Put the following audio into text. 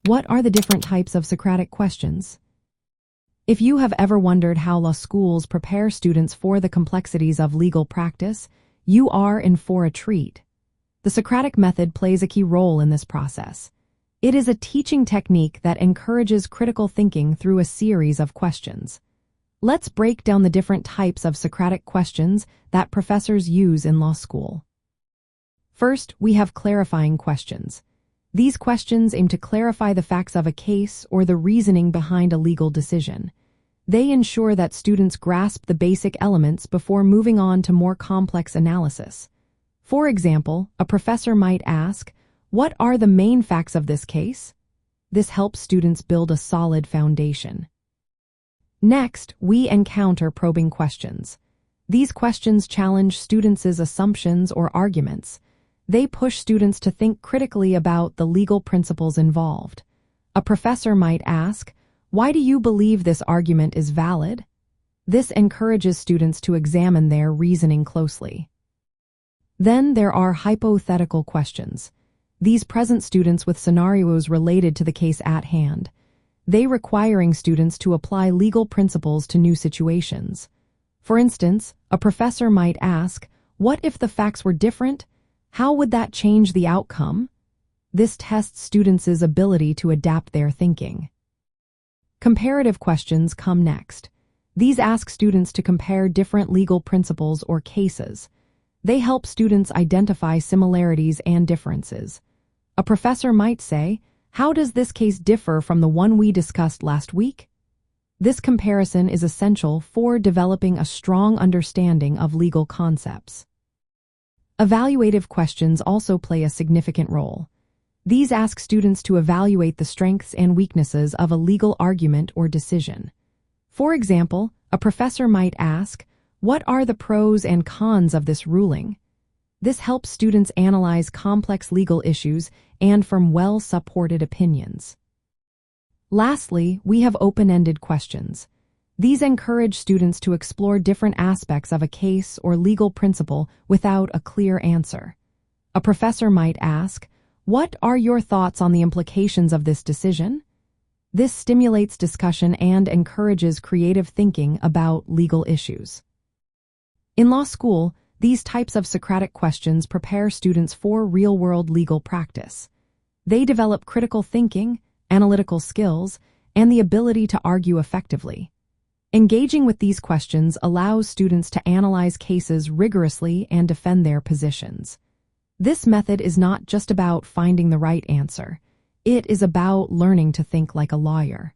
What are the different types of Socratic questions? If you have ever wondered how law schools prepare students for the complexities of legal practice, you are in for a treat. The Socratic Method plays a key role in this process. It is a teaching technique that encourages critical thinking through a series of questions. Let's break down the different types of Socratic questions that professors use in law school. First, we have clarifying questions. These questions aim to clarify the facts of a case or the reasoning behind a legal decision. They ensure that students grasp the basic elements before moving on to more complex analysis. For example, a professor might ask, "What are the main facts of this case?" This helps students build a solid foundation. Next, we encounter probing questions. These questions challenge students' assumptions or arguments. They push students to think critically about the legal principles involved. A professor might ask, "Why do you believe this argument is valid?" This encourages students to examine their reasoning closely. Then there are hypothetical questions. These present students with scenarios related to the case at hand. They requiring students to apply legal principles to new situations. For instance, a professor might ask, "What if the facts were different? How would that change the outcome?" This tests students' ability to adapt their thinking. Comparative questions come next. These ask students to compare different legal principles or cases. They help students identify similarities and differences. A professor might say, "How does this case differ from the one we discussed last week?" This comparison is essential for developing a strong understanding of legal concepts. Evaluative questions also play a significant role. These ask students to evaluate the strengths and weaknesses of a legal argument or decision. For example, a professor might ask, "What are the pros and cons of this ruling?" This helps students analyze complex legal issues and form well-supported opinions. Lastly, we have open-ended questions. These encourage students to explore different aspects of a case or legal principle without a clear answer. A professor might ask, "What are your thoughts on the implications of this decision?" This stimulates discussion and encourages creative thinking about legal issues. In law school, these types of Socratic questions prepare students for real-world legal practice. They develop critical thinking, analytical skills, and the ability to argue effectively. Engaging with these questions allows students to analyze cases rigorously and defend their positions. This method is not just about finding the right answer. It is about learning to think like a lawyer.